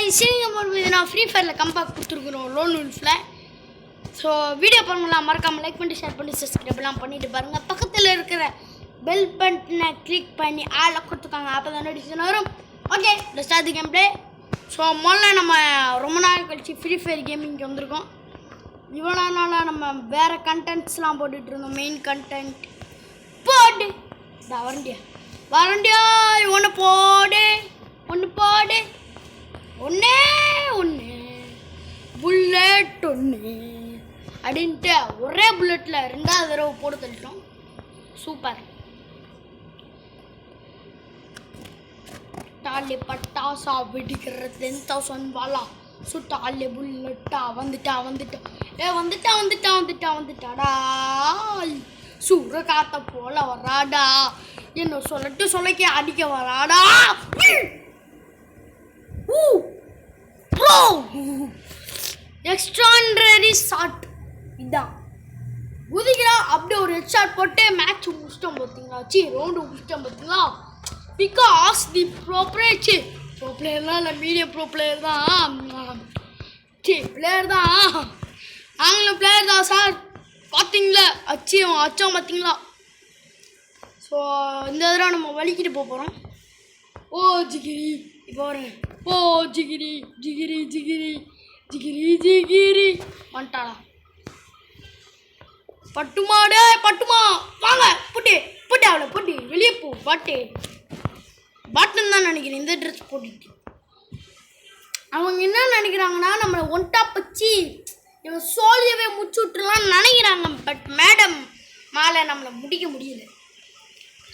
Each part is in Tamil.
நான் ஃப்ரீ ஃபயரில் கம்பேக் கொடுத்துருக்குறோம் லோன் உல்ஃபில். ஸோ வீடியோ பண்ணலாம் மறக்காமல் லைக் பண்ணி ஷேர் பண்ணி சப்ஸ்கிரைப்லாம் பண்ணிட்டு பாருங்கள். பக்கத்தில் இருக்கிற பெல் பட்டனை கிளிக் பண்ணி ஆளை கொடுத்துக்காங்க, அப்போ தான் நோட்டிஃபிகேஷன் வரும். Okay, start the game play. So முதல்ல நம்ம ரொம்ப நாள் கழிச்சு ஃப்ரீ ஃபயர் கேமிங்க்கு வந்திருக்கோம். இவ்வளோ நாளாக நம்ம வேறு கண்டென்ட்ஸ்லாம் போட்டுட்டு இருந்தோம். மெயின் கண்டென்ட் போடு வரண்டியா ஒன்று போடு ஒன்னே புல்லட் ஒன்று அப்படின்ட்டு ஒரே புல்லட்டில் 2வது தடவை போட்டு தள்ளிட்டோம். சூப்பர். டாலே பட்டாசா வெடிக்கிற 10,000 வாலா சுட்டாலே புல்லட்டா வந்துட்டாடா சூற காத்த போல வராடா, என்ன சொல்லிக்க அடிக்க வராடா. எக்ஸ்ட்ராடனரி ஷாட் இதான் உதிக்கிறா. அப்படியே ஒரு ஹெட் ஷாட் போட்டு மேட்ச் முடிச்சிட்டோம் பார்த்தீங்களா, ரவுண்டு முடிச்சிட்டோம் பார்த்தீங்களா. பிகாஸ் தி ப்ரோ பிளேயர்லாம் இல்லை, மீடியம் ப்ரோ பிளேயர் தான். பிளேயர் தான், நாங்களும் பிளேயர் தான் சார். பார்த்தீங்களா அச்சோம் பார்த்தீங்களா. ஸோ இந்த தடவை நம்ம வலிக்கிட்டு போகிறோம். ஓ ஜிகிரி இப்போ வரேன். ஓ ஜிகிரி வந்துட்டாளா. பட்டுமா வாங்க புட்டு அவளை புட்டு வெளியே போ. பாட்டுன்னு தான் நினைக்கிறேன் இந்த ட்ரெஸ் போட்டுட்டு. அவங்க என்ன நினைக்கிறாங்கன்னா நம்மளை ஒன்ட்டா பச்சி இவன் சோழியவே முடிச்சு விட்டுலான்னு நினைக்கிறாங்க. பட் மேடம் மேலே நம்மளை முடிக்க முடியல.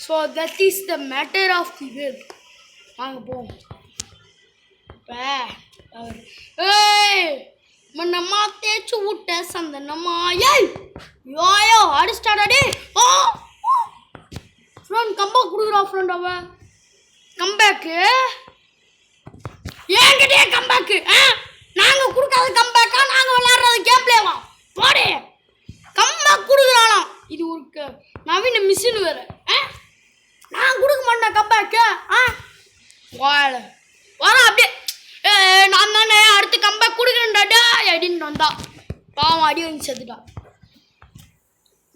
So that is the matter of the world. வாங்க போவோம். இப்போ நம்ம தேய்ச்சி விட்ட சந்தனமா யோயோ அடிச்சிட்டாடே. ஓ ஃப்ரெண்ட் கம்பேக் கொடுக்குறா. ஃப்ரெண்ட் அவ கம்பேக்கு ஏங்கிட்டே கம்பேக்கு. நாங்கள் கொடுக்காத கம்பேக்கா, நாங்கள் விளையாடுறது கேம் பிளேவா போடே. கம்பேக் கொடுக்குறாளாம். இது ஒரு நவீன மிஷின் வேறு. நான் கொடுக்க மாட்டேன் கம்பேக்கு. வர அப்படியே நான் தானே அடுத்து கம்பேக் கொடுக்குறேன்டாடா அப்படின்னு வந்தா. பாவம் அடி வாங்கி செத்துட்டா.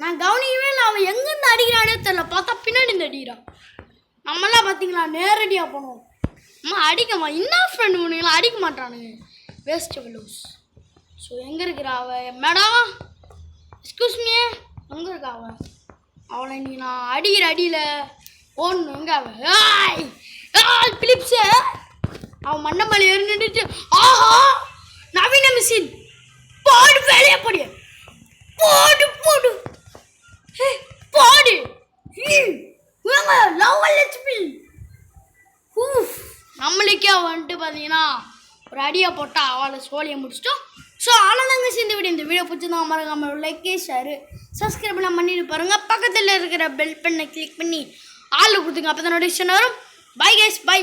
நான் கவனிக்கவே இல்லை, அவன் எங்கேருந்து அடிக்கிறானே தெரியல. பார்த்தா பின்னாடி இருந்து அடிக்கிறான். நம்மளாம் பார்த்தீங்களா நேரடியாக போனோம். அம்மா அடிக்கம்மா இன்னும் ஃப்ரெண்டு பண்ணுங்களா அடிக்க மாட்டானுங்க, வேஸ்ட் ஃபெலோஸ். ஸோ எங்கே இருக்கிற அவள் மேடம்? எக்ஸ்கியூஸ் மீ, எங்கே இருக்கா அவள்? அவளை நீ நான் அடிக்கிற அடியில் ஓடணும். எங்கே அவள்? பிலிப்ஸு அவன் மண்ணமலை ஏறிட்டு ஆஹா நவீன மிஷின் போடு வேலையை போடு லவ் ஹெச்பி. நம்மளுக்கே வந்துட்டு பார்த்தீங்கன்னா ஒரு அடியை போட்டால் அவளை சோழியை முடிச்சிட்டோம். ஸோ அவ்வளோதாங்க இந்த வீடியோ பிடிச்சிருந்தா மறக்காமல் லைக் ஷேரு சப்ஸ்கிரைப் பண்ண பண்ணிட்டு பாருங்கள். பக்கத்தில் இருக்கிற பெல் பண்ணை கிளிக் பண்ணி ஆள் கொடுத்துங்க, அப்போ தான் நோட்டிஃபிகேஷன் வரும். பாய் கைஸ், பாய்.